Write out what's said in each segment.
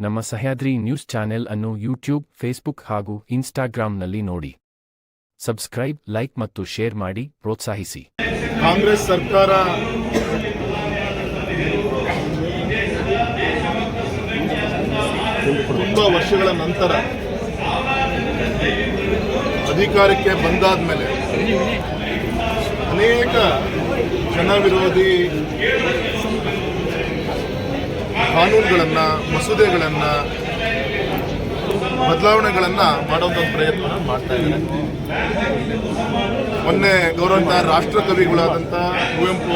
ನಮ್ಮ Sahyadri news channel ಅನ್ನು YouTube, Facebook ಹಾಗೂ ಇನ್ಸ್ಟಾಗ್ರಾಂನಲ್ಲಿ ನೋಡಿ. ಸಬ್ಸ್ಕ್ರೈಬ್, ಲೈಕ್ ಮತ್ತು ಶೇರ್ ಮಾಡಿ ಪ್ರೋತ್ಸಾಹಿಸಿ. ಕಾಂಗ್ರೆಸ್ ಸರ್ಕಾರ ತುಂಬಾ ವರ್ಷಗಳ ನಂತರ ಅಧಿಕಾರಕ್ಕೆ ಬಂದಾದ ಮೇಲೆ ಅನೇಕ ಜನ ವಿರೋಧಿ ಕಾನೂನುಗಳನ್ನು, ಮಸೂದೆಗಳನ್ನು, ಬದಲಾವಣೆಗಳನ್ನು ಮಾಡುವಂಥ ಪ್ರಯತ್ನ ಮಾಡ್ತಾ ಇದ್ದಾರೆ. ಮೊನ್ನೆ ಗೌರವಾನ್ವಿತ ರಾಷ್ಟ್ರಕವಿಗಳಾದಂಥ ಕುವೆಂಪು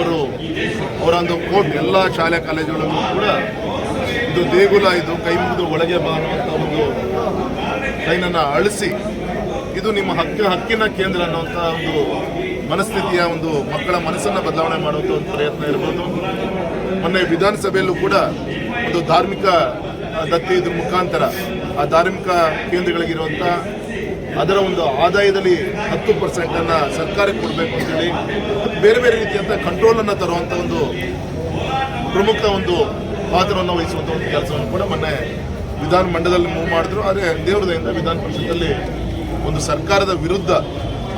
ಅವರ ಒಂದು ಕೋಟ್ ಎಲ್ಲ ಶಾಲೆ ಕಾಲೇಜುಗಳಲ್ಲೂ ಕೂಡ ಇದು ದೇಗುಲ, ಇದು ಕೈ ಮುಗಿದು ಒಳಗೆ ಬಾ ಅನ್ನುವಂಥ ಒಂದು ಲೈನನ್ನು ಅಳಿಸಿ ಇದು ನಿಮ್ಮ ಹಕ್ಕಿನ ಕೇಂದ್ರ ಅನ್ನುವಂಥ ಒಂದು ಮನಸ್ಥಿತಿಯ ಒಂದು ಮಕ್ಕಳ ಮನಸ್ಸನ್ನು ಬದಲಾವಣೆ ಮಾಡುವಂಥ ಒಂದು ಪ್ರಯತ್ನ ಇರ್ಬೋದು. ಮೊನ್ನೆ ವಿಧಾನಸಭೆಯಲ್ಲೂ ಕೂಡ ಒಂದು ಧಾರ್ಮಿಕ ದತ್ತಿ ಇದ್ರ ಮುಖಾಂತರ ಆ ಧಾರ್ಮಿಕ ಕೇಂದ್ರಗಳಿಗಿರುವಂಥ ಅದರ ಒಂದು ಆದಾಯದಲ್ಲಿ 10% ಸರ್ಕಾರಕ್ಕೆ ಕೊಡಬೇಕು ಅಂತೇಳಿ ಬೇರೆ ಬೇರೆ ರೀತಿಯಂಥ ಕಂಟ್ರೋಲನ್ನು ತರುವಂಥ ಒಂದು ಪ್ರಮುಖ ಒಂದು ಪಾತ್ರವನ್ನು ವಹಿಸುವಂಥ ಒಂದು ಕೆಲಸವನ್ನು ಕೂಡ ಮೊನ್ನೆ ವಿಧಾನ ಮಂಡಲದಲ್ಲಿ ಮೂವ್ ಮಾಡಿದ್ರು. ಆದರೆ ದೇವರದಯಿಂದ ವಿಧಾನ ಪರಿಷತ್ತಲ್ಲಿ ಒಂದು ಸರ್ಕಾರದ ವಿರುದ್ಧ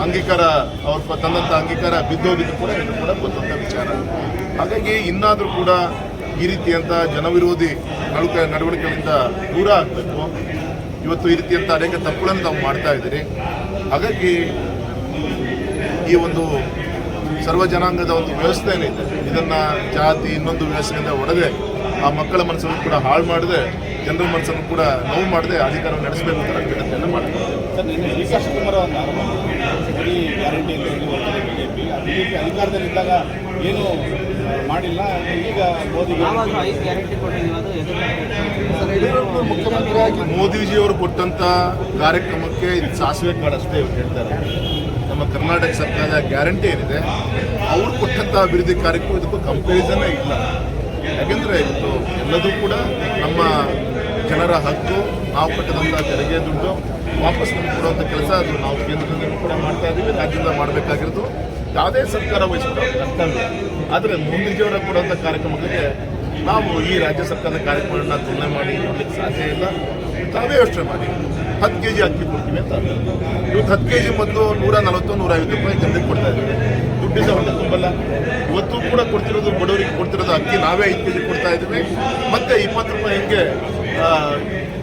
ಅಂಗೀಕಾರ ಅವ್ರು ತಂದಂಥ ಅಂಗೀಕಾರ ಬಿದ್ದೋಗಿದ್ದು ಕೂಡ ಇದು ಕೂಡ ಗೊತ್ತಂಥ ವಿಚಾರ. ಹಾಗಾಗಿ ಇನ್ನಾದರೂ ಕೂಡ ಈ ರೀತಿಯಂಥ ಜನವಿರೋಧಿ ನಡವಳಿಕೆಗಳಿಂದ ದೂರ ಆಗಬೇಕು. ಇವತ್ತು ಈ ರೀತಿಯಂಥ ಅನೇಕ ತಪ್ಪುಗಳನ್ನು ತಾವು ಮಾಡ್ತಾ ಇದ್ದೀರಿ. ಹಾಗಾಗಿ ಈ ಒಂದು ಸರ್ವ ಜನಾಂಗದ ಒಂದು ವ್ಯವಸ್ಥೆ ಏನಿದೆ ಇದನ್ನು ಜಾತಿ ಇನ್ನೊಂದು ವ್ಯವಸ್ಥೆಯಿಂದ ಒಡೆದೆ ಆ ಮಕ್ಕಳ ಮನಸ್ಸನ್ನು ಕೂಡ ಹಾಳು ಮಾಡದೆ, ಜನರ ಮನಸ್ಸನ್ನು ಕೂಡ ನೋವು ಮಾಡದೆ ಅಧಿಕಾರವನ್ನು ನಡೆಸಬೇಕು ಅಂತ ವಿನಂತಿಯನ್ನು ಮಾಡ್ತಾರೆ. ಅಧಿಕಾರದಲ್ಲಿದ್ದಾಗ ಏನು ಮಾಡಿಲ್ಲ, ಈಗ ಮುಖ್ಯಮಂತ್ರಿಯಾಗಿ ಮೋದಿಜಿಯವರು ಕೊಟ್ಟಂತ ಕಾರ್ಯಕ್ರಮಕ್ಕೆ ಇದು ಸಾಸಿವೆ ಕಾಳಷ್ಟೇ ಇವ್ರು ಹೇಳ್ತಾರೆ. ನಮ್ಮ ಕರ್ನಾಟಕ ಸರ್ಕಾರದ ಗ್ಯಾರಂಟಿ ಏನಿದೆ ಅವ್ರು ಕೊಟ್ಟಂತ ಅಭಿವೃದ್ಧಿ ಕಾರ್ಯಕ್ಕೂ ಇದಕ್ಕೂ ಕಂಪ್ಯಾರಿಸನ್ ಇಲ್ಲ. ಯಾಕೆಂದ್ರೆ ಇವತ್ತು ಎಲ್ಲದೂ ಕೂಡ ನಮ್ಮ ಜನರ ಹಕ್ಕು, ನಾವು ಕಟ್ಟದಂಥ ತೆರಿಗೆ ದುಡ್ಡು ವಾಪಸ್ ನಮ್ಗೆ ಕೊಡುವಂಥ ಕೆಲಸ ಅದು ನಾವು ಕೇಂದ್ರದಿಂದ ಕೂಡ ಮಾಡ್ತಾ ಇದ್ದೀವಿ, ರಾಜ್ಯದಿಂದ ಮಾಡಬೇಕಾಗಿರೋದು ಯಾವುದೇ ಸರ್ಕಾರ ವಹಿಸ್ಕೊಳ್ಳೋ ಕರ್ತವ್ಯ. ಆದರೆ ಮೋದಿಜಿಯವರ ಕೊಡುವಂಥ ಕಾರ್ಯಕ್ರಮಗಳಿಗೆ ನಾವು ಈ ರಾಜ್ಯ ಸರ್ಕಾರದ ಕಾರ್ಯಕ್ರಮಗಳನ್ನ ತುಲನೆ ಮಾಡಿ ನೋಡಲಿಕ್ಕೆ ಸಾಧ್ಯ ಇಲ್ಲ. ತಾವೇ ಯೋಚನೆ ಮಾಡಿ 10 kg ಅಕ್ಕಿ ಕೊಡ್ತೀವಿ ಅಂತ ಇವತ್ತು 10 kg ಮೊದಲು 140-150 ರೂಪಾಯಿ ಜನರಿಗೆ ಕೊಡ್ತಾ ಇದ್ದೀವಿ. ದುಡ್ಡಿಂದ ಹೊಟ್ಟೆ ತುಂಬಲ್ಲ. ಇವತ್ತು ಕೂಡ ಕೊಡ್ತಿರೋದು ಬಡವರಿಗೆ ಕೊಡ್ತಿರೋದು ಅಕ್ಕಿ ನಾವೇ 5 kg ಕೊಡ್ತಾ ಇದ್ದೀವಿ. ಮತ್ತೆ 20 ರೂಪಾಯಿ ಹಿಂಗೆ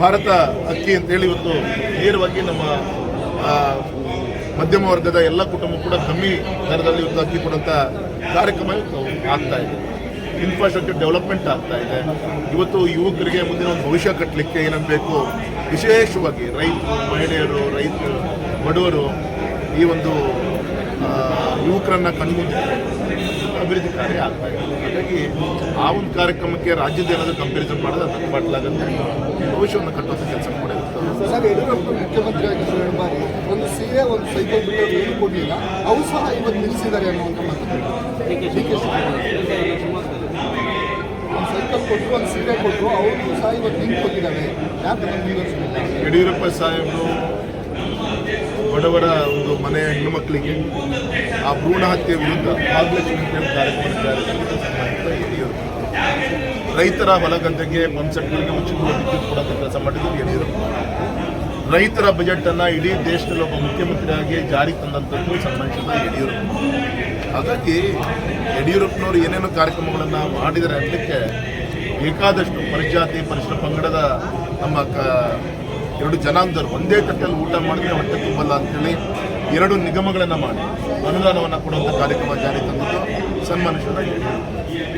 ಭಾರತ ಅಕ್ಕಿ ಅಂತೇಳಿ ಇವತ್ತು ನೇರವಾಗಿ ನಮ್ಮ ಮಧ್ಯಮ ವರ್ಗದ ಎಲ್ಲ ಕುಟುಂಬ ಕೂಡ ಕಮ್ಮಿ ದರದಲ್ಲಿ ಇವತ್ತು ಅಕ್ಕಿ ಕೊಡುವಂಥ ಕಾರ್ಯಕ್ರಮ ಇವತ್ತು ಆಗ್ತಾ ಇದೆ. ಇನ್ಫ್ರಾಸ್ಟ್ರಕ್ಚರ್ ಡೆವಲಪ್ಮೆಂಟ್ ಆಗ್ತಾ ಇದೆ. ಇವತ್ತು ಯುವಕರಿಗೆ ಮುಂದಿನ ಒಂದು ಭವಿಷ್ಯ ಕಟ್ಟಲಿಕ್ಕೆ ಏನೇನು ಬೇಕು, ವಿಶೇಷವಾಗಿ ರೈತರು, ಮಹಿಳೆಯರು, ರೈತರು, ಬಡವರು ಈ ಒಂದು ಯುವಕರನ್ನು ಕಣ್ಮುಂದೆ ಅಭಿವೃದ್ಧಿ ಕಾರ್ಯ ಆಗ್ತಾ ಇದೆ. ಹಾಗಾಗಿ ಆ ಒಂದು ಕಾರ್ಯಕ್ರಮಕ್ಕೆ ರಾಜ್ಯದ ಏನಾದರೂ ಕಂಪ್ಯಾರಿಸನ್ ಮಾಡೋದು ಅದನ್ನು ಮಾಡಲಾಗುತ್ತೆ. ಭವಿಷ್ಯವನ್ನು ಕಟ್ಟುವಂಥ ಕೆಲಸ ಕೂಡ ಇರ್ತದೆ. ಸರ್, ಯಡಿಯೂರಪ್ಪ ಮುಖ್ಯಮಂತ್ರಿಯಾಗಿ 2 ಬಾರಿ ಒಂದು ಸೀರೆ, ಒಂದು ಸೈಕಲ್ ಬಿಟ್ಟು ಏನು ಕೊಡಲಿಲ್ಲ, ಅವು ಸಹ ಇವತ್ತು ನಿಲ್ಲಿಸಿದ್ದಾರೆ ಅನ್ನುವಂಥ ಮಾತು. ಒಂದು ಸೈಕಲ್ ಕೊಟ್ಟರು, ಒಂದು ಸೀರೆ ಕೊಟ್ಟರು, ಅವರು ಸಹ ಇವತ್ತು ನಿಂತು ಹೋಗಿದ್ದಾವೆ. ಯಾಕೆ ನಮ್ಗೆ ಯಡಿಯೂರಪ್ಪ ಸಾಹೇಬರು ಬಡವರ ಒಂದು ಮನೆಯ ಹೆಣ್ಣು ಮಕ್ಕಳಿಗೆ ಆ ಭ್ರೂಣ ಹತ್ಯೆ ವಿರುದ್ಧ ಭಾಗಲಕ್ಷ್ಮಿ ಕಾರ್ಯಕ್ರಮ ಯಡಿಯೂರಪ್ಪ, ರೈತರ ಹೊಲಗದ್ದೆಗೆ ಪಂಪ್ಸೆಟ್ಗಳಿಗೆ ಉಚಿತವಾಗಿ ವಿದ್ಯುತ್ ಕೊಡುವಂಥ ಕೆಲಸ ಮಾಡಿದ್ರು ಯಡಿಯೂರಪ್ಪ, ರೈತರ ಬಜೆಟನ್ನು ಇಡೀ ದೇಶದಲ್ಲಿ ಒಬ್ಬ ಮುಖ್ಯಮಂತ್ರಿಯಾಗಿ ಜಾರಿ ತಂದಂಥದ್ದು ಸನ್ಮಾನಿಸಿದ ಯಡಿಯೂರಪ್ಪ. ಹಾಗಾಗಿ ಯಡಿಯೂರಪ್ಪನವರು ಏನೇನೋ ಕಾರ್ಯಕ್ರಮಗಳನ್ನು ಮಾಡಿದರೆ ಅನ್ನಲಿಕ್ಕೆ ಬೇಕಾದಷ್ಟು ಪರಿಜಾತಿ ಪರಿಶಿಷ್ಟ ಪಂಗಡದ ನಮ್ಮ 2 ಜನಾಂಗದವರು ಒಂದೇ ತಟ್ಟಲ್ಲಿ ಊಟ ಮಾಡಿದ್ರೆ ಹೊಟ್ಟೆ ತುಂಬಲ್ಲ ಅಂತೇಳಿ 2 ನಿಗಮಗಳನ್ನು ಮಾಡಿ ಅನುದಾನವನ್ನು ಕೊಡುವಂಥ ಕಾರ್ಯಕ್ರಮ ಜಾರಿ ತಂದಿದ್ದು ಸನ್ಮಾನಿಸಿದ ಯಡಿಯೂರಪ್ಪ.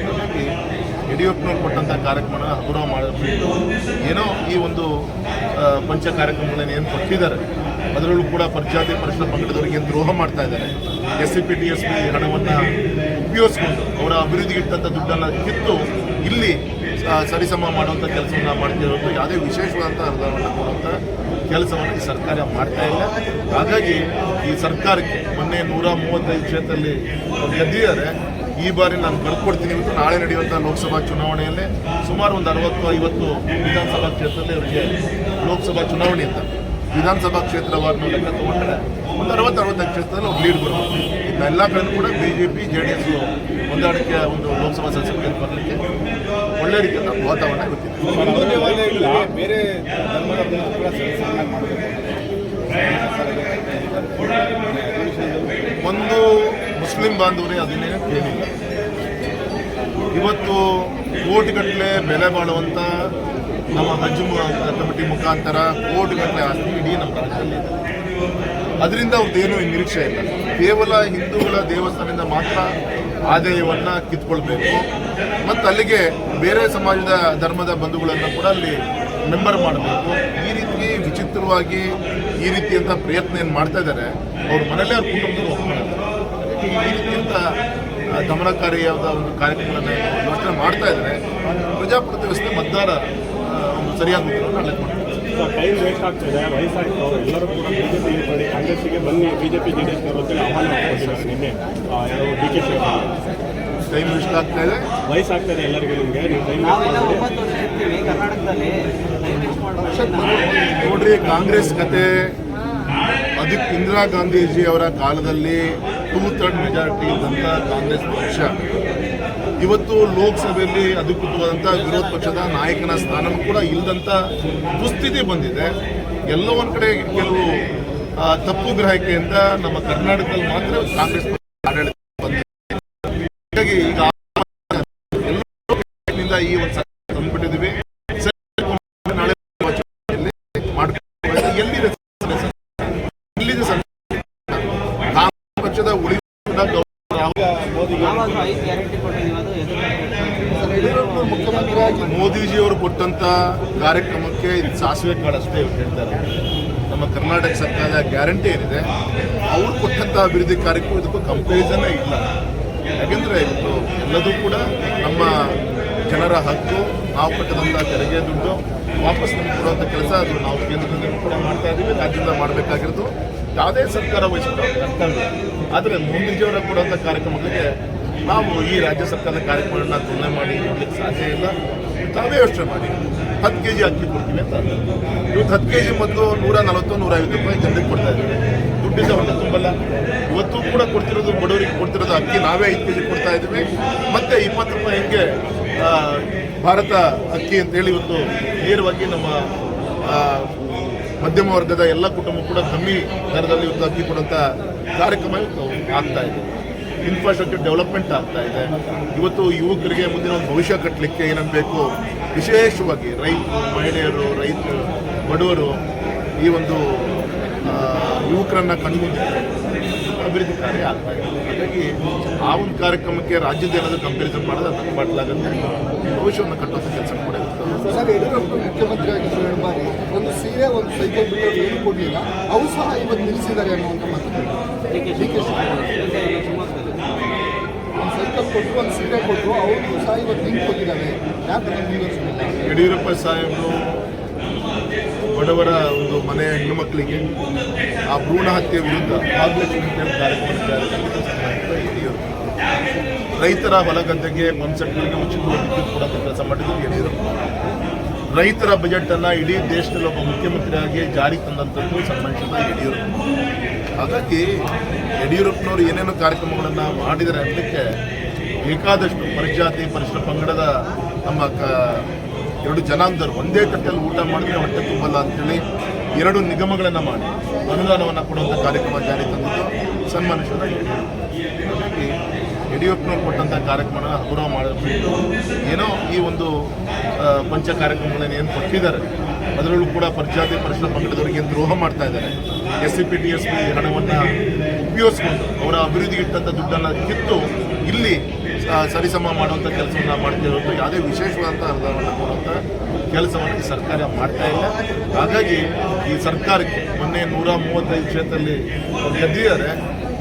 ಹಾಗಾಗಿ ಯಡಿಯೂರಪ್ಪನವ್ರು ಕೊಟ್ಟಂಥ ಕಾರ್ಯಕ್ರಮ ಹಗುರ ಮಾಡಿಬಿಟ್ಟು ಏನೋ ಈ ಒಂದು ಪಂಚ ಕಾರ್ಯಕ್ರಮಗಳನ್ನು ಏನು ಕೊಟ್ಟಿದ್ದಾರೆ ಅದರಲ್ಲೂ ಕೂಡ ಪರಿಜಾತಿ ಪರಿಶಿಷ್ಟ ಪಂಗಡದವರಿಗೆ ಏನು ದ್ರೋಹ ಮಾಡ್ತಾ ಇದ್ದಾರೆ. SCP DSP ಹಣವನ್ನು ಉಪಯೋಗಿಸ್ಕೊಂಡು ಅವರ ಅಭಿವೃದ್ಧಿಗೆ ಇಟ್ಟಂಥ ದುಡ್ಡನ್ನು ಕಿತ್ತು ಇಲ್ಲಿ ಸರಿಸಮ ಮಾಡುವಂಥ ಕೆಲಸವನ್ನು ಮಾಡ್ತಿರೋದು ಯಾವುದೇ ವಿಶೇಷವಾದಂಥ ಅನುದಾನವನ್ನು ಕೊಡುವಂಥ ಕೆಲಸವನ್ನು ಈ ಸರ್ಕಾರ ಮಾಡ್ತಾ ಇಲ್ಲ. ಹಾಗಾಗಿ ಈ ಸರ್ಕಾರಕ್ಕೆ ಮೊನ್ನೆ 135 ಕ್ಷೇತ್ರದಲ್ಲಿ ಅವ್ರು ಗೆದ್ದಿದ್ದಾರೆ. ಈ ಬಾರಿ ನಾನು ಬರ್ಕೊಡ್ತೀನಿ ಇವತ್ತು ನಾಳೆ ನಡೆಯುವಂಥ ಲೋಕಸಭಾ ಚುನಾವಣೆಯಲ್ಲಿ ಸುಮಾರು ಒಂದು 60-50 ವಿಧಾನಸಭಾ ಕ್ಷೇತ್ರದಲ್ಲಿ ಅವರಿಗೆ ಲೋಕಸಭಾ ಚುನಾವಣೆ ಅಂತ ವಿಧಾನಸಭಾ ಕ್ಷೇತ್ರವಾರು ಲೆಕ್ಕ ತಗೊಂಡ್ರೆ ಒಂದು 60-65 ಕ್ಷೇತ್ರದಲ್ಲಿ ಅವ್ರು ಲೀಡ್ ಬರ್ಬೋದು. ಇನ್ನೆಲ್ಲ ಕಡೆ ಕೂಡ BJP JDS ಹೊಂದಾಣಿಕೆ ಒಂದು ಲೋಕಸಭಾ ಸದಸ್ಯರಿಗೆ ಬರಲಿಕ್ಕೆ ಒಳ್ಳೆ ರೀತಿಯ ವಾತಾವರಣ ಇರುತ್ತಿದೆ. ಹಿಂದೂ ದೇವಾಲಯಗಳಿಗೆ ಬೇರೆ ಧರ್ಮದ ಕೂಡ ಸಹಾಯ ಮಾಡಬೇಕು. ಒಂದು ಮುಸ್ಲಿಂ ಬಾಂಧವರೇ ಅದನ್ನೇ ಕೇಳಿಲ್ಲ. ಇವತ್ತು ಕೋಟಿಗಟ್ಟಲೆ ಬೆಲೆ ಬಾಳುವಂಥ ನಮ್ಮ ಹಜ್ ಕಮಿಟಿ ಮುಖಾಂತರ ಕೋಟಿಗಟ್ಟಲೆ ಆಸ್ತಿ ಇಡೀ ನಮ್ಮ ರಾಜ್ಯದಲ್ಲಿ ಇದೆ. ಅದರಿಂದ ಅವ್ರದ್ದೇನು ನಿರೀಕ್ಷೆ ಇಲ್ಲ. ಕೇವಲ ಹಿಂದೂಗಳ ದೇವಸ್ಥಾನದಿಂದ ಮಾತ್ರ ಆದಾಯವನ್ನು ಕಿತ್ಕೊಳ್ಬೇಕು ಮತ್ತು ಅಲ್ಲಿಗೆ ಬೇರೆ ಸಮಾಜದ ಧರ್ಮದ ಬಂಧುಗಳನ್ನು ಕೂಡ ಅಲ್ಲಿ ಮೆಂಬರ್ ಮಾಡಬೇಕು. ಈ ರೀತಿ ವಿಚಿತ್ರವಾಗಿ ಈ ರೀತಿಯಂಥ ಪ್ರಯತ್ನ ಏನು ಮಾಡ್ತಾ ಇದ್ದಾರೆ, ಅವ್ರ ಮನೇಲಿ ಅವ್ರ ಕುಟುಂಬದಲ್ಲಿ ಒಪ್ಪಿಕೊಳ್ಳೋದು. ಈ ರೀತಿಯಂಥ ದಮನಕಾರಿಯಾದ ಒಂದು ಕಾರ್ಯಕ್ರಮಗಳನ್ನು ಯೋಚನೆ ಮಾಡ್ತಾ ಇದ್ದಾರೆ. ಪ್ರಜಾಪ್ರಭುತ್ವ ವ್ಯವಸ್ಥೆ ಮತದಾರ ಒಂದು ಸರಿಯಾದ ಉತ್ತರವನ್ನು ಅಲ್ಲೇ ಮಾಡ್ತಾರೆ. ಟೈಮ್ ವೇಸ್ಟ್ ಆಗ್ತಿದೆ, ವಯಸ್ಸಾಯಿತು, ಎಲ್ಲರೂ ಕೂಡ ಬಿಜೆಪಿ ಮಾಡಿ ಕಾಂಗ್ರೆಸ್ಸಿಗೆ ಬನ್ನಿ, ಬಿಜೆಪಿ ಜೆಡಿಎಸ್ ಅವರಲ್ಲಿ ಆಹ್ವಾನ ಕೊಟ್ಟಿದ್ದಾರೆ ನಿನ್ನೆ DK ಶಿವಕುಮಾರ್. ಟೈಮ್ ವೇಸ್ಟ್ ಆಗ್ತಾ ಇದೆ, ವಯಸ್ಸಾಗ್ತದೆ ಎಲ್ಲರಿಗೂ. ನಿಮಗೆ ನೀವು ಟೈಮ್ ನೋಡ್ರಿ, ಕಾಂಗ್ರೆಸ್ ಕತೆ ಅದಕ್ಕೆ ಇಂದಿರಾ ಗಾಂಧೀಜಿ ಅವರ ಕಾಲದಲ್ಲಿ 2/3 ಮೆಜಾರಿಟಿ ಇದ್ದಂಥ ಕಾಂಗ್ರೆಸ್ ಪಕ್ಷ ಇವತ್ತು ಲೋಕಸಭೆಯಲ್ಲಿ ಅಧಿಕೃತವಾದಂಥ ವಿರೋಧ ಪಕ್ಷದ ನಾಯಕನ ಸ್ಥಾನ ಕೂಡ ಇಲ್ಲದಂಥ ದುಸ್ಥಿತಿ ಬಂದಿದೆ. ಎಲ್ಲೋ ಒಂದು ಕಡೆ ಕೆಲವು ತಪ್ಪು ಗ್ರಹಿಕೆಯಿಂದ ನಮ್ಮ ಕರ್ನಾಟಕದಲ್ಲಿ ಮಾತ್ರ ಕಾಂಗ್ರೆಸ್ ಆಡಳಿತ ಬಂದಿದೆ. ಹೀಗಾಗಿ ಈಗ ಎಲ್ಲರಿಂದ ಈ ಒಂದು ತಂದುಬಿಟ್ಟಿದ್ದೀವಿ. ನಾಳೆ ಎಲ್ಲಿದೆ ಪಕ್ಷದ ಮೋದಿಜಿಯವರು ಕೊಟ್ಟಂತ ಕಾರ್ಯಕ್ರಮಕ್ಕೆ ಇದು ಸಾಸಿವೆ ಕಾಳಷ್ಟೇ ಇವ್ರು ಹೇಳ್ತಾರೆ. ನಮ್ಮ ಕರ್ನಾಟಕ ಸರ್ಕಾರದ ಗ್ಯಾರಂಟಿ ಏನಿದೆ, ಅವ್ರು ಕೊಟ್ಟಂತ ಅಭಿವೃದ್ಧಿ ಕಾರ್ಯಕ್ರಮ ಇದಕ್ಕೂ ಕಂಪ್ಯಾರಿಸನ್ನೇ ಇಲ್ಲ. ಯಾಕೆಂದ್ರೆ ಇವತ್ತು ಎಲ್ಲದೂ ಕೂಡ ನಮ್ಮ ಜನರ ಹಕ್ಕು. ನಾವು ಕಟ್ಟದಂಥ ತೆರಿಗೆ ದುಡ್ಡು ವಾಪಸ್ ನಮ್ಗೆ ಕೊಡುವಂಥ ಕೆಲಸ ಅದು ನಾವು ಕೇಂದ್ರದಿಂದ ಕೂಡ ಮಾಡ್ತಾ ಇದ್ದೀವಿ, ರಾಜ್ಯದಿಂದ ಮಾಡಬೇಕಾಗಿರೋದು ಯಾವುದೇ ಸರ್ಕಾರ ವಹಿಸಿದ ಕರ್ತವ್ಯ. ಆದರೆ ಮೋದಿಜಿಯವರ ಕೊಡುವಂಥ ಕಾರ್ಯಕ್ರಮಗಳಿಗೆ ನಾವು ಈ ರಾಜ್ಯ ಸರ್ಕಾರದ ಕಾರ್ಯಕ್ರಮಗಳನ್ನ ತುಲನೆ ಮಾಡಿ ನೋಡ್ಲಿಕ್ಕೆ ಸಾಧ್ಯ ಇಲ್ಲ. ತಾವೇ ಯೋಚನೆ ಮಾಡಿ, 10 kg ಅಕ್ಕಿ ಕೊಡ್ತೀವಿ ಅಂತ ಇವತ್ತು 10 kg ಮೊದಲು 140-150 ರೂಪಾಯಿ ಜನರಿಗೆ ಕೊಡ್ತಾ ಇದ್ದೀವಿ. ದುಡ್ಡಿಂದ ಹೊಟ್ಟೆ ತುಂಬಲ್ಲ. ಇವತ್ತು ಕೂಡ ಕೊಡ್ತಿರೋದು ಬಡವರಿಗೆ ಕೊಡ್ತಿರೋದು ಅಕ್ಕಿ ನಾವೇ 5 kg ಕೊಡ್ತಾ ಇದ್ದೀವಿ. ಮತ್ತೆ 20 ರೂಪಾಯಿ ಹೆಂಗೆ ಭಾರತ ಅಕ್ಕಿ ಅಂತೇಳಿ ಇವತ್ತು ನೇರವಾಗಿ ನಮ್ಮ ಮಧ್ಯಮ ವರ್ಗದ ಎಲ್ಲ ಕುಟುಂಬ ಕೂಡ ಕಮ್ಮಿ ದರದಲ್ಲಿ ಇವತ್ತು ಅಕ್ಕಿ ಕೊಡುವಂಥ ಕಾರ್ಯಕ್ರಮ ಆಗ್ತಾ ಇದೆ. ಇನ್ಫ್ರಾಸ್ಟ್ರಕ್ಚರ್ ಡೆವಲಪ್ಮೆಂಟ್ ಆಗ್ತಾ ಇದೆ. ಇವತ್ತು ಯುವಕರಿಗೆ ಮುಂದಿನ ಒಂದು ಭವಿಷ್ಯ ಕಟ್ಟಲಿಕ್ಕೆ ಏನೇನು ಬೇಕು, ವಿಶೇಷವಾಗಿ ರೈತರು, ಮಹಿಳೆಯರು, ರೈತರು, ಬಡವರು, ಈ ಒಂದು ಯುವಕರನ್ನು ಕಣ್ಮುಂದಿದೆ ಅಭಿವೃದ್ಧಿ ಕಾರ್ಯ ಆಗ್ತಾ ಇದೆ. ಹಾಗಾಗಿ ಆ ಒಂದು ಕಾರ್ಯಕ್ರಮಕ್ಕೆ ರಾಜ್ಯದ ಏನಾದರೂ ಕಂಪ್ಯಾರಿಸನ್ ಮಾಡೋದು ಅದನ್ನು ಮಾಡಲಾಗುತ್ತೆ. ಭವಿಷ್ಯವನ್ನು ಕಟ್ಟುವಂಥ ಕೆಲಸ ಕೂಡ ಇರುತ್ತೆ. ಸರ್, ಯಡಿಯೂರಪ್ಪ ಮುಖ್ಯಮಂತ್ರಿ ಆಗಿದ್ದು 2 ಬಾರಿ ಒಂದು ಸೀರೆ, ಒಂದು ಸೈಕಲ್ ಬಿಲ್ ಏನು ಕೊಡಲಿಲ್ಲ, ಅವು ಸಹ ಇವತ್ತು ನಿಲ್ಲಿಸಿದ್ದಾರೆ ಅನ್ನುವಂಥ ಮಾತು. DK ಶಿವಕುಮಾರ್ ಒಂದು ಸೈಕಲ್ ಕೊಟ್ಟರು, ಒಂದು ಸೀರೆ ಕೊಟ್ಟರು, ಅವ್ರಿಗೂ ಸಹ ಇವತ್ತು ನಿಂತು ಹೋಗಿದ್ದಾರೆ. ಯಾಕೆ ಮುಂದುವರಿಸಲಿಲ್ಲ? ಯಡಿಯೂರಪ್ಪ ಸಾಹೇಬರು ಬಡವರ ಒಂದು ಮನೆ ಹೆಣ್ಣು ಮಕ್ಕಳಿಗೆ ಆ ಭ್ರೂಣ ಹತ್ಯೆ ವಿರುದ್ಧ ಭಾಗಲಕ್ಷ್ಮಿ ಕಾರ್ಯಕ್ರಮ ಯಡಿಯೂರಪ್ಪ. ರೈತರ ಹೊಲ ಗದ್ದೆಗೆ ಪಂಪ್ಸೆಟ್ಗಳಿಗೆ ಉಚಿತವಾಗಿ ವಿದ್ಯುತ್ ಕೊಡೋಂಥ ಕೆಲಸ ಮಾಡಿದ್ರು ಯಡಿಯೂರಪ್ಪ. ರೈತರ ಬಜೆಟನ್ನು ಇಡೀ ದೇಶದಲ್ಲಿ ಒಬ್ಬ ಮುಖ್ಯಮಂತ್ರಿಯಾಗಿ ಜಾರಿ ತಂದಂಥದ್ದು ಸನ್ಮಾನಿಸಿದ ಯಡಿಯೂರಪ್ಪ. ಹಾಗಾಗಿ ಯಡಿಯೂರಪ್ಪನವರು ಏನೇನು ಕಾರ್ಯಕ್ರಮಗಳನ್ನು ಮಾಡಿದರೆ ಅನ್ನಲಿಕ್ಕೆ ಬೇಕಾದಷ್ಟು ಪರಿಜಾತಿ ಪರಿಶಿಷ್ಟ ಪಂಗಡದ ನಮ್ಮ 2 ಜನಾಂಗದವರು ಒಂದೇ ತಟ್ಟೆಯಲ್ಲಿ ಊಟ ಮಾಡಿದ್ರೆ ಹೊಟ್ಟೆ ತುಂಬಲ್ಲ ಅಂತೇಳಿ 2 ನಿಗಮಗಳನ್ನು ಮಾಡಿ ಅನುದಾನವನ್ನು ಕೊಡುವಂಥ ಕಾರ್ಯಕ್ರಮ ಜಾರಿ ತಂದಿದ್ದು ಸನ್ಮಾನಿಸಿದ ಯಡಿಯೂರಪ್ಪ. ಹಾಗಾಗಿ ಯಡಿಯೂರಪ್ಪನವ್ರು ಕೊಟ್ಟಂಥ ಕಾರ್ಯಕ್ರಮನ ಗೌರವ ಮಾಡಬೇಕು. ಏನೋ ಈ ಒಂದು ಪಂಚ ಕಾರ್ಯಕ್ರಮಗಳನ್ನು ಏನು ಕೊಟ್ಟಿದ್ದಾರೆ ಅದರಲ್ಲೂ ಕೂಡ ಪರಿಜಾತಿ ಪರಿಶಿಷ್ಟ ಪಂಗಡದವರಿಗೆ ದ್ರೋಹ ಮಾಡ್ತಾ ಇದ್ದಾರೆ. SCP TSP ಹಣವನ್ನು ಉಪಯೋಗಿಸ್ಕೊಂಡು ಅವರ ಅಭಿವೃದ್ಧಿಗೆ ಇಟ್ಟಂಥ ದುಡ್ಡನ್ನು ಕಿತ್ತು ಇಲ್ಲಿ ಸರಿಸಮ ಮಾಡುವಂಥ ಕೆಲಸವನ್ನು ಮಾಡ್ತಿರೋದು. ಯಾವುದೇ ವಿಶೇಷವಾದಂಥ ಅನುದಾನವನ್ನು ಕೊಡುವಂಥ ಕೆಲಸವನ್ನು ಈ ಸರ್ಕಾರ ಮಾಡ್ತಾ ಇಲ್ಲ. ಹಾಗಾಗಿ ಈ ಸರ್ಕಾರಕ್ಕೆ ಮೊನ್ನೆ 135 ಕ್ಷೇತ್ರದಲ್ಲಿ ಗೆದ್ದಿದ್ದಾರೆ.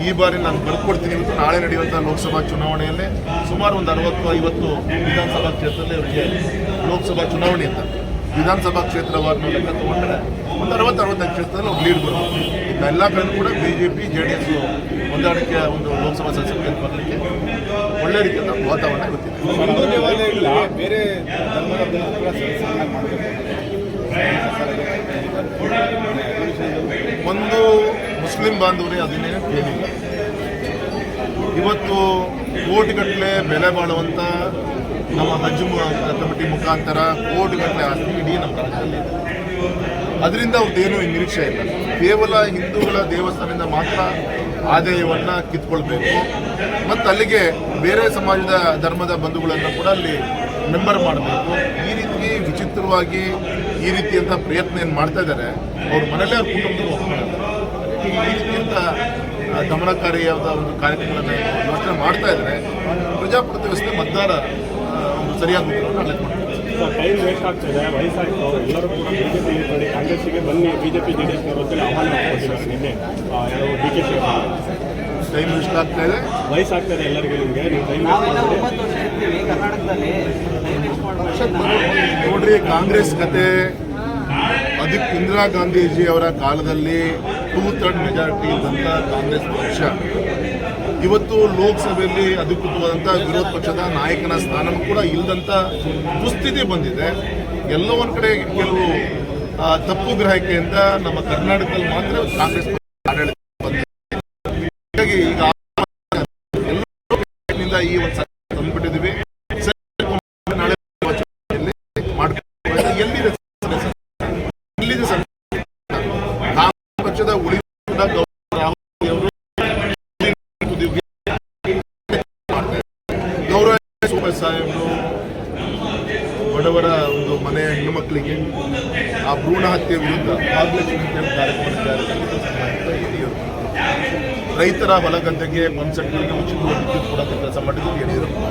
ಈ ಬಾರಿ ನಾನು ಬರ್ಕೊಡ್ತೀನಿ. ಇವತ್ತು ನಾಳೆ ನಡೆಯುವಂಥ ಲೋಕಸಭಾ ಚುನಾವಣೆಯಲ್ಲಿ ಸುಮಾರು ಒಂದು 60-50 ವಿಧಾನಸಭಾ ಕ್ಷೇತ್ರದಲ್ಲಿ ಅವರಿಗೆ ಲೋಕಸಭಾ ಚುನಾವಣೆ ಅಂತ ವಿಧಾನಸಭಾ ಕ್ಷೇತ್ರವನ್ನು ಲೆಕ್ಕ ತಗೊಂಡ್ರೆ ಒಂದು 60-65 ಕ್ಷೇತ್ರದಲ್ಲಿ ಅವ್ರು ಲೀಡ್ ಬರೋದು. ಎಲ್ಲ ಕಡೆ ಕೂಡ BJP JDS ಹೊಂದಾಣಿಕೆಯ ಒಂದು ಲೋಕಸಭಾ ಸದಸ್ಯರಿಗೆ ಬರಲಿಕ್ಕೆ ಒಳ್ಳೆ ರೀತಿಯ ವಾತಾವರಣ ಗೊತ್ತಿದೆ. ಹಿಂದೂ ದೇವಾಲಯಗಳಿಗೆ ಬೇರೆ ಧರ್ಮದ ಕೂಡ ಸಹಾಯ ಮಾಡಬೇಕು. ಒಂದು ಮುಸ್ಲಿಂ ಬಾಂಧವರೇ ಅದನ್ನೇ ಕೇಳಿಲ್ಲ. ಇವತ್ತು ಕೋಟಿಗಟ್ಟಲೆ ಬೆಲೆ ಬಾಳುವಂಥ ನಮ್ಮ ಹಜ್ ಕಮಿಟಿ ಮುಖಾಂತರ ಕೋಟಿಗಟ್ಟಲೆ ಆಸ್ತಿ ಇಡೀ ನಮ್ಮ ರಾಜ್ಯದಲ್ಲಿ ಇದೆ. ಅದರಿಂದ ಅವ್ರದ್ದೇನು ನಿರೀಕ್ಷೆ ಇಲ್ಲ. ಕೇವಲ ಹಿಂದೂಗಳ ದೇವಸ್ಥಾನದಿಂದ ಮಾತ್ರ ಆದಾಯವನ್ನು ಕಿತ್ಕೊಳ್ಬೇಕು ಮತ್ತು ಅಲ್ಲಿಗೆ ಬೇರೆ ಸಮಾಜದ ಧರ್ಮದ ಬಂಧುಗಳನ್ನು ಕೂಡ ಅಲ್ಲಿ ಮೆಂಬರ್ ಮಾಡಬೇಕು. ಈ ರೀತಿ ವಿಚಿತ್ರವಾಗಿ ಈ ರೀತಿಯಂಥ ಪ್ರಯತ್ನ ಏನು ಮಾಡ್ತಾ ಇದ್ದಾರೆ, ಅವ್ರ ಮನೇಲೆ ಅವ್ರ ಕುಟುಂಬದಲ್ಲಿ ಒಪ್ಪಿಕೊಳ್ಳಲ್ಲ. ಈ ರೀತಿಯಂಥ ಗಮನಕಾರಿಯಾದ ಒಂದು ಕಾರ್ಯಕ್ರಮಗಳನ್ನು ಯೋಚನೆ ಮಾಡ್ತಾ ಇದ್ದಾರೆ. ಪ್ರಜಾಪ್ರಭುತ್ವ ವ್ಯವಸ್ಥೆ ಮತದಾರ ಒಂದು ಸರಿಯಾದ ಉತ್ತರವನ್ನು ಅಲ್ಲೇ ಮಾಡ್ತಾರೆ. ಟೈಮ್ ವೇಸ್ಟ್ ಆಗ್ತಿದೆ, ವಯಸ್ಸಾಯಿತು, ಎಲ್ಲರೂ ಕೂಡ ಬಿಜೆಪಿ ನೋಡಿ ಕಾಂಗ್ರೆಸ್ಸಿಗೆ ಬನ್ನಿ ಬಿಜೆಪಿ ಜೆಡಿಎಸ್ನವರು ಅಂತೇಳಿ ಆಹ್ವಾನ ಕೊಟ್ಟಿದ್ದಾರೆ ನಿನ್ನೆ ಯಾರೋ DK ಟೈಮ್ ವೇಸ್ಟ್ ಆಗ್ತಾ ಇದೆ, ವಯಸ್ಸಾಗ್ತದೆ ಎಲ್ಲರಿಗೂ. ನಿಮಗೆ ನೀವು ಟೈಮ್ ನೋಡ್ರಿ, ಕಾಂಗ್ರೆಸ್ ಕತೆ ಅದಕ್ಕೆ ಇಂದಿರಾ ಗಾಂಧೀಜಿ ಅವರ ಕಾಲದಲ್ಲಿ 2/3 ಮೆಜಾರಿಟಿ ಇದ್ದಂಥ ಕಾಂಗ್ರೆಸ್ ಪಕ್ಷ ಇವತ್ತು ಲೋಕಸಭೆಯಲ್ಲಿ ಅಧಿಕೃತವಾದಂಥ ವಿರೋಧ ಪಕ್ಷದ ನಾಯಕನ ಸ್ಥಾನನೂ ಕೂಡ ಇಲ್ಲದಂಥ ದುಸ್ಥಿತಿ ಬಂದಿದೆ. ಎಲ್ಲೋ ಒಂದು ಕಡೆ ಕೆಲವು ತಪ್ಪು ಗ್ರಹಿಕೆಯಿಂದ ನಮ್ಮ ಕರ್ನಾಟಕದಲ್ಲಿ ಮಾತ್ರ ಕಾಂಗ್ರೆಸ್ ಆಡಳಿತ ಬಂದಿದೆ. ಹೀಗಾಗಿ ಈಗ ಎಲ್ಲರಿಂದ ಈ ಒಂದು ತಂದುಬಿಟ್ಟಿದ್ದೀವಿ. ನಾಳೆ ಎಲ್ಲಿದೆ ಪಕ್ಷದ ಉಳಿದ ಗೌರವ ಸಾಹೇಬರು ಬಡವರ ಒಂದು ಮನೆಯ ಹೆಣ್ಣು ಮಕ್ಕಳಿಗೆ ಆ ಭ್ರೂಣ ಹತ್ಯೆ ವಿರುದ್ಧ ಭಾಗಲಕ್ಷ್ಮಿ ಕಾರ್ಯಕ್ರಮ ಯಡಿಯೂರಪ್ಪ, ರೈತರ ಹೊಲಗದ್ದೆಗೆ ಪಂಪ್ಸೆಟ್ಗಳಿಗೆ ಉಚಿತವಾಗಿ ವಿದ್ಯುತ್ ಕೊಡೋಕ್ಕೆ ಕೆಲಸ ಮಾಡಿದ್ರು ಯಡಿಯೂರಪ್ಪ,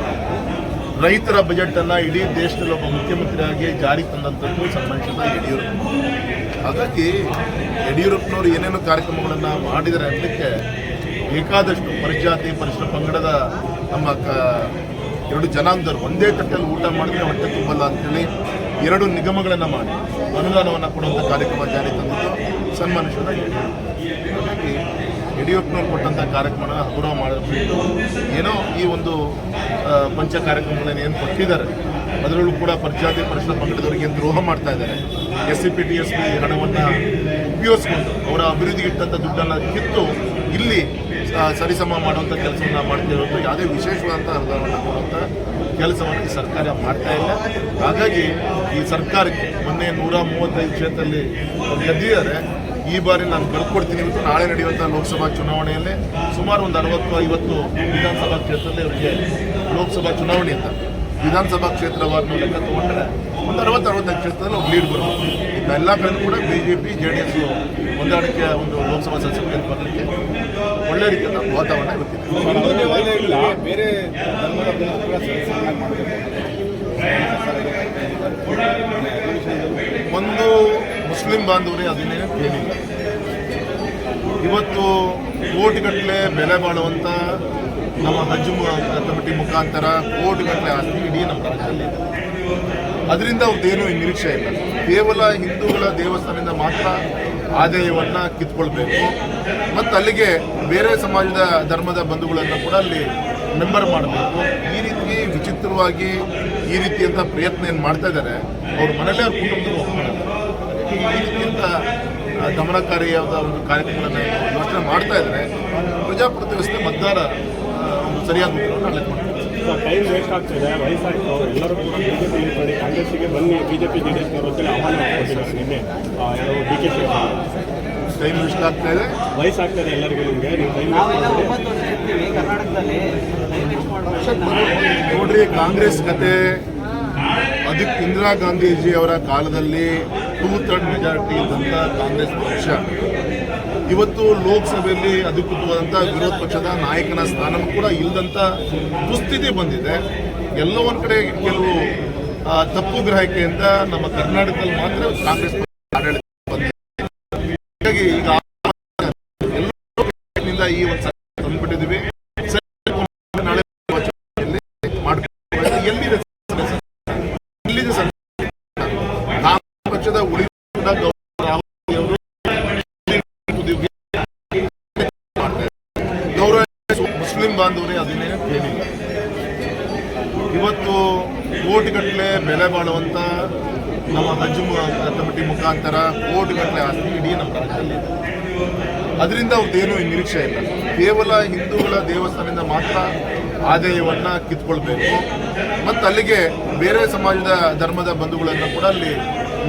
ರೈತರ ಬಜೆಟ್ ಅನ್ನ ಇಡೀ ದೇಶದಲ್ಲಿ ಒಬ್ಬ ಮುಖ್ಯಮಂತ್ರಿಯಾಗಿ ಜಾರಿ ತಂದಂಥದ್ದು ಸನ್ಮಾನಿಸಿದ ಯಡಿಯೂರಪ್ಪ. ಹಾಗಾಗಿ ಯಡಿಯೂರಪ್ಪನವರು ಏನೇನು ಕಾರ್ಯಕ್ರಮಗಳನ್ನು ಮಾಡಿದ್ದಾರೆ ಅನ್ನಲಿಕ್ಕೆ ಬೇಕಾದಷ್ಟು ಪರಿಜಾತಿ ಪರಿಶಿಷ್ಟ ಪಂಗಡದ ನಮ್ಮ ಎರಡು ಜನಾಂಗದವರು ಒಂದೇ ತಟ್ಟೆಯಲ್ಲಿ ಊಟ ಮಾಡಿದ್ರೆ ಹೊಟ್ಟೆ ತುಂಬಲ್ಲ ಅಂತೇಳಿ 2 ನಿಗಮಗಳನ್ನು ಮಾಡಿ ಅನುದಾನವನ್ನು ಕೊಡುವಂಥ ಕಾರ್ಯಕ್ರಮ ಜಾರಿ ತಂದಿದ್ದು ಸನ್ಮಾನಿಸಿದ ಯಡಿಯೂರಪ್ಪ. ಹಾಗಾಗಿ ಯಡಿಯೂರಪ್ಪನವ್ರು ಕೊಟ್ಟಂಥ ಕಾರ್ಯಕ್ರಮ ಗೌರವ ಮಾಡಿಬಿಟ್ಟು ಏನೋ ಈ ಒಂದು ಪಂಚ ಕಾರ್ಯಕ್ರಮಗಳನ್ನು ಏನು ಕೊಟ್ಟಿದ್ದಾರೆ ಅದರಲ್ಲೂ ಕೂಡ ಪರಿಜಾತಿ ಪರಿಶಿಷ್ಟ ಪಂಗಡದವರಿಗೆ ಏನು ದ್ರೋಹ ಮಾಡ್ತಾ ಇದ್ದಾರೆ. SCP TSP ಹಣವನ್ನು ಉಪಯೋಗಿಸ್ಕೊಂಡು ಅವರ ಅಭಿವೃದ್ಧಿಗೆ ಇಟ್ಟಂಥ ದುಡ್ಡನ್ನು ಕಿತ್ತು ಇಲ್ಲಿ ಸರಿಸಮ ಮಾಡುವಂಥ ಕೆಲಸವನ್ನು ಮಾಡ್ತಿರೋದು ಯಾವುದೇ ವಿಶೇಷವಾದಂಥ ಅನುದಾನವನ್ನು ಕೊಡುವಂಥ ಕೆಲಸವನ್ನು ಈ ಸರ್ಕಾರ ಮಾಡ್ತಾ ಇಲ್ಲ. ಹಾಗಾಗಿ ಈ ಸರ್ಕಾರಕ್ಕೆ ಮೊನ್ನೆ 135 ಕ್ಷೇತ್ರದಲ್ಲಿ ಅವ್ರು ಗೆದ್ದಿದ್ದಾರೆ. ಈ ಬಾರಿ ನಾನು ಕಳ್ಕೊಡ್ತೀನಿ ಇವತ್ತು ನಾಳೆ ನಡೆಯುವಂಥ ಲೋಕಸಭಾ ಚುನಾವಣೆಯಲ್ಲಿ ಸುಮಾರು ಒಂದು 60-50 ವಿಧಾನಸಭಾ ಕ್ಷೇತ್ರದಲ್ಲಿ ಅವರಿಗೆ ಲೋಕಸಭಾ ಚುನಾವಣೆ ಅಂತ ವಿಧಾನಸಭಾ ಕ್ಷೇತ್ರವಾದ ಲೆಕ್ಕ ತಗೊಂಡ್ರೆ ಒಂದು 60-65 ಕ್ಷೇತ್ರದಲ್ಲಿ ಅವ್ರು ಲೀಡ್ ಬರೋದು. ಎಲ್ಲ ಕಡೆ ಕೂಡ BJP JDS ಹೊಂದಾಣಿಕೆ ಒಂದು ಲೋಕಸಭಾ ಸದಸ್ಯರಿಗೆ ಬರಲಿಕ್ಕೆ ಒಳ್ಳೆ ರೀತಿಯ ವಾತಾವರಣ ಇವತ್ತಿದೆ. ಬೇರೆ ಧರ್ಮದ ಒಂದು ಮುಸ್ಲಿಂ ಬಾಂಧವರೇ ಅದನ್ನೇನು ಕೇಳಿಲ್ಲ. ಇವತ್ತು ಕೋಟಿಗಟ್ಟಲೆ ಬೆಲೆ ಬಾಳುವಂಥ ನಮ್ಮ ಹಜ್ ಕಮಿಟಿ ಮುಖಾಂತರ ಕೋಟಿಗಟ್ಟಲೆ ಆಸ್ತಿ ಇಡೀ ನಮ್ಮ ರಾಜ್ಯದಲ್ಲಿ ಇದೆ. ಅದರಿಂದ ಅವ್ರದ್ದೇನು ನಿರೀಕ್ಷೆ ಇಲ್ಲ. ಕೇವಲ ಹಿಂದೂಗಳ ದೇವಸ್ಥಾನದಿಂದ ಮಾತ್ರ ಆದಾಯವನ್ನು ಕಿತ್ಕೊಳ್ಬೇಕು ಮತ್ತು ಅಲ್ಲಿಗೆ ಬೇರೆ ಸಮಾಜದ ಧರ್ಮದ ಬಂಧುಗಳನ್ನು ಕೂಡ ಅಲ್ಲಿ ಮೆಂಬರ್ ಮಾಡಬೇಕು. ಈ ರೀತಿ ವಿಚಿತ್ರವಾಗಿ ಈ ರೀತಿಯಂಥ ಪ್ರಯತ್ನ ಏನು ಮಾಡ್ತಾ ಇದ್ದಾರೆ, ಅವ್ರ ಮನೇಲೆ ಅವ್ರ ಕುಟುಂಬದಲ್ಲಿ ಒಪ್ಪಿಕೊಳ್ಳಲ್ಲ. ಈ ರೀತಿಯಂಥ ಗಮನಕಾರಿಯಾದ ಒಂದು ಕಾರ್ಯಕ್ರಮಗಳನ್ನು ಯೋಚನೆ ಮಾಡ್ತಾ ಇದ್ದಾರೆ. ಪ್ರಜಾಪ್ರಭುತ್ವ ವ್ಯವಸ್ಥೆ ಮತದಾರ ಒಂದು ಸರಿಯಾದ ಉತ್ತರವನ್ನು ಅಲ್ಲೇ ಮಾಡ್ತಾರೆ. ಟೈಮ್ ವೇಸ್ಟ್ ಆಗ್ತಿದೆ, ವಯಸ್ಸಾಯಿತು, ಎಲ್ಲರೂ ಕೂಡ ಬಿಜೆಪಿ ನೋಡಿ ಕಾಂಗ್ರೆಸ್ಸಿಗೆ ಬನ್ನಿ ಬಿಜೆಪಿ ಜೆಡಿಎಸ್ನವರು ಅಂತೇಳಿ ಆಹ್ವಾನ ಕೊಟ್ಟಿದ್ದಾರೆ ನಿನ್ನೆ ಯಾರೋ DK ಟೈಮ್ ವೇಸ್ಟ್ ಆಗ್ತಾ ಇದೆ, ವಯಸ್ಸಾಗ್ತದೆ ಎಲ್ಲರಿಗೂ. ನಿಮಗೆ ನೀವು ಟೈಮ್ ನೋಡ್ರಿ, ಕಾಂಗ್ರೆಸ್ ಕತೆ ಅದಕ್ಕೆ ಇಂದಿರಾ ಗಾಂಧೀಜಿ ಅವರ ಕಾಲದಲ್ಲಿ 2/3 ಮೆಜಾರಿಟಿ ಇದ್ದಂಥ ಕಾಂಗ್ರೆಸ್ ಪಕ್ಷ ಇವತ್ತು ಲೋಕಸಭೆಯಲ್ಲಿ ಅಧಿಕೃತವಾದಂಥ ವಿರೋಧ ಪಕ್ಷದ ನಾಯಕನ ಸ್ಥಾನನೂ ಕೂಡ ಇಲ್ಲದಂಥ ದುಸ್ಥಿತಿ ಬಂದಿದೆ. ಎಲ್ಲೋ ಒಂದು ಕಡೆ ಕೆಲವು ತಪ್ಪು ಗ್ರಹಿಕೆಯಿಂದ ನಮ್ಮ ಕರ್ನಾಟಕದಲ್ಲಿ ಮಾತ್ರ ಕಾಂಗ್ರೆಸ್ ಆಡಳಿತ ಬಂದಿದೆ. ಹೀಗಾಗಿ ಈಗ ಎಲ್ಲರಿಂದ ಈ ಒಂದು ತಂದುಬಿಟ್ಟಿದ್ದೀವಿ. ನಾಳೆ ಎಲ್ಲಿದೆ ಪಕ್ಷದ ಉಳಿದ ಗೌರವ ಮುಸ್ಲಿಂ ಬಾಂಧವರೇ ಅದನ್ನೇನು ಕೇಳಿಲ್ಲ. ಇವತ್ತು ಕೋಟಿಗಟ್ಟಲೆ ಬೆಲೆ ಬಾಳುವಂಥ ನಮ್ಮ ಹಜ್ ಕಮಿಟಿ ಮುಖಾಂತರ ಕೋಟಿಗಟ್ಟಲೆ ಆಸ್ತಿ ಇಡೀ ನಮ್ಮ ರಾಜ್ಯದಲ್ಲಿ ಇದೆ. ಅದರಿಂದ ಅವ್ರದ್ದೇನು ನಿರೀಕ್ಷೆ ಇಲ್ಲ. ಕೇವಲ ಹಿಂದೂಗಳ ದೇವಸ್ಥಾನದಿಂದ ಮಾತ್ರ ಆದಾಯವನ್ನು ಕಿತ್ಕೊಳ್ಬೇಕು ಮತ್ತು ಅಲ್ಲಿಗೆ ಬೇರೆ ಸಮಾಜದ ಧರ್ಮದ ಬಂಧುಗಳನ್ನು ಕೂಡ ಅಲ್ಲಿ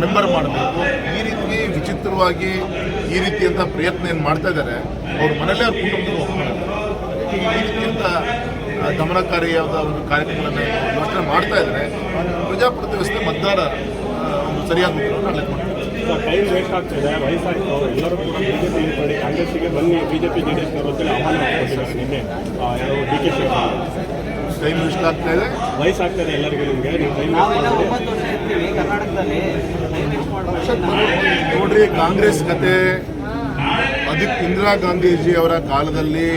ಮೆಂಬರ್ ಮಾಡಬೇಕು. ಈ ರೀತಿ ವಿಚಿತ್ರವಾಗಿ ಈ ರೀತಿಯಂಥ ಪ್ರಯತ್ನ ಏನು ಮಾಡ್ತಾ ಇದ್ದಾರೆ, ಅವ್ರ ಮನೇಲಿ ಅವ್ರ ಕುಟುಂಬದಲ್ಲಿ ಹೋಗ್ತಾರೆ. ಈ ರೀತಿಯಂಥ ಗಮನಕಾರಿಯಾದ ಒಂದು ಕಾರ್ಯಕ್ರಮಗಳನ್ನು ಯೋಚನೆ ಮಾಡ್ತಾ ಇದ್ದಾರೆ. ಪ್ರಜಾಪ್ರಭುತ್ವ ವ್ಯವಸ್ಥೆ ಮತದಾರ ಒಂದು ಸರಿಯಾದ ಉತ್ತರವನ್ನು ಅಲ್ಲಿಗೆ ಮಾಡ್ತಾರೆ. ಟೈಮ್ ವೇಸ್ಟ್ ಆಗ್ತಿದೆ, ವಯಸ್ಸಾಯಿತು, ಎಲ್ಲರೂ ಕೂಡ ಬಿಜೆಪಿ ನೋಡಿ ಕಾಂಗ್ರೆಸ್ಸಿಗೆ ಬನ್ನಿ ಬಿಜೆಪಿ ಜೆಡಿಎಸ್ ಅವರಲ್ಲಿ ಆಹ್ವಾನ ಕೊಟ್ಟಿದ್ದಾರೆ ನಿನ್ನೆ ಯಾರೋ ಡಿ.ಕೆ. ಶಿವಕುಮಾರ್. ಟೈಮ್ ಇಷ್ಟ ಆಗ್ತಾ ಇದೆ, ವಯಸ್ಸಾಗ್ತದೆ ಎಲ್ಲರಿಗೂ, ನಿಮಗೆ ನೀವು ಟೈಮ್ ನೋಡ್ರಿ ಕಾಂಗ್ರೆಸ್ ಕತೆ ಅದಕ್ಕೆ ಇಂದಿರಾ ಗಾಂಧೀಜಿ ಅವರ ಕಾಲದಲ್ಲಿ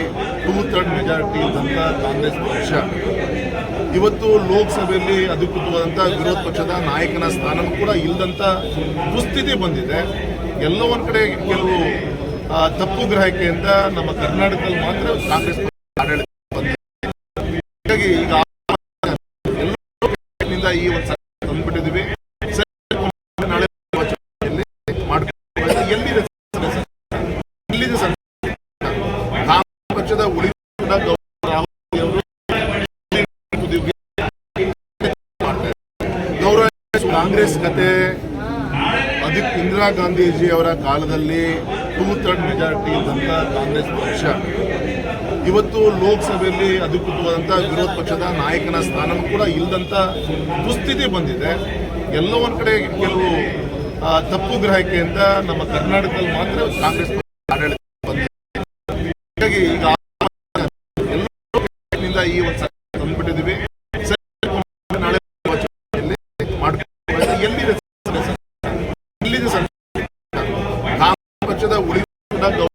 2/3 ಮೆಜಾರಿಟಿ ಇದ್ದಂಥ ಕಾಂಗ್ರೆಸ್ ಪಕ್ಷ ಇವತ್ತು ಲೋಕಸಭೆಯಲ್ಲಿ ಅಧಿಕೃತವಾದಂಥ ವಿರೋಧ ಪಕ್ಷದ ನಾಯಕನ ಸ್ಥಾನ ಕೂಡ ಇಲ್ಲದಂಥ ದುಸ್ಥಿತಿ ಬಂದಿದೆ. ಎಲ್ಲೋ ಒಂದು ಕಡೆ ಕೆಲವು ತಪ್ಪು ಗ್ರಹಿಕೆಯಿಂದ ನಮ್ಮ ಕರ್ನಾಟಕದಲ್ಲಿ ಮಾತ್ರ ಕಾಂಗ್ರೆಸ್ ಆಡಳಿತ ಬಂದಿದೆ. ಹೀಗಾಗಿ ಈಗ ಎಲ್ಲರಿಂದ ಈ ಒಂದು ತಂದ್ಬಿಟ್ಟಿದ್ದೀವಿ. ನಾಳೆ ಎಲ್ಲಿದೆ ಪಕ್ಷದ ಉಳಿದ ಗೌರವ ಕಾಂಗ್ರೆಸ್ ಕತೆ ಅದಕ್ಕೆ ಇಂದಿರಾ ಗಾಂಧೀಜಿ ಅವರ ಕಾಲದಲ್ಲಿ 2/3 ಮೆಜಾರಿಟಿ ಇದ್ದಂಥ ಕಾಂಗ್ರೆಸ್ ಪಕ್ಷ ಇವತ್ತು ಲೋಕಸಭೆಯಲ್ಲಿ ಅಧಿಕೃತವಾದಂಥ ವಿರೋಧ ಪಕ್ಷದ ನಾಯಕನ ಸ್ಥಾನ ಕೂಡ ಇಲ್ಲದಂಥ ದುಸ್ಥಿತಿ ಬಂದಿದೆ. ಎಲ್ಲೋ ಒಂದು ಕಡೆ ಕೆಲವು ತಪ್ಪು ಗ್ರಹಿಕೆಯಿಂದ ನಮ್ಮ ಕರ್ನಾಟಕದಲ್ಲಿ ಮಾತ್ರ ಕಾಂಗ್ರೆಸ್ ಆಡಳಿತ ಬಂದಿದೆ. ಹೀಗಾಗಿ ಈಗ ಎಲ್ಲರಿಂದ ಈ ಒಂದು ತಂದ್ಬಿಟ್ಟಿದ್ದೀವಿ. ನಾಳೆ ಎಲ್ಲಿದೆ ಪಕ್ಷದ ಉಳಿದ ಗೌರವ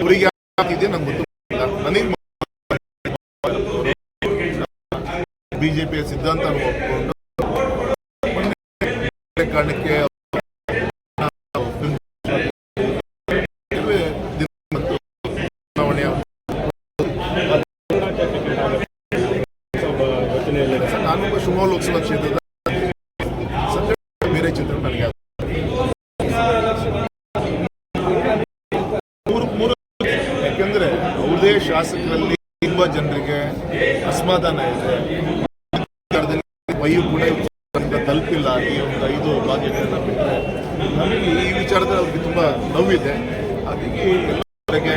ಅವರಿಗೆ ಇದೆ ನಂಗೆ ಗೊತ್ತಿಲ್ಲ. ನನಗೆ ಬಿಜೆಪಿಯ ಸಿದ್ಧಾಂತ ಒಪ್ಪಿಕೊಂಡು ಕಾರಣಕ್ಕೆ ಚುನಾವಣೆಯ ನಾನೊಬ್ಬ ಶಿವಮೊಗ್ಗ ಲೋಕಸಭಾ ಕ್ಷೇತ್ರದ ಬೇರೆ ಚಿತ್ರ ನನಗೆ ಯಾಕೆಂದ್ರೆ ಯಾವುದೇ ಶಾಸಕರಲ್ಲಿ ತುಂಬಾ ಜನರಿಗೆ ಅಸಮಾಧಾನ ಇದೆ. ವಯು ಕೂಡ ತಲುಪಿಲ್ಲ ಈ ಒಂದು 5 ಭಾಗ್ಯಗಳನ್ನ ಬಿಟ್ಟರೆ. ನಮಗೆ ಈ ವಿಚಾರದಲ್ಲಿ ಅವ್ರಿಗೆ ತುಂಬಾ ನೋವಿದೆ. ಹಾಗಾಗಿ ಎಲ್ಲರಿಗೆ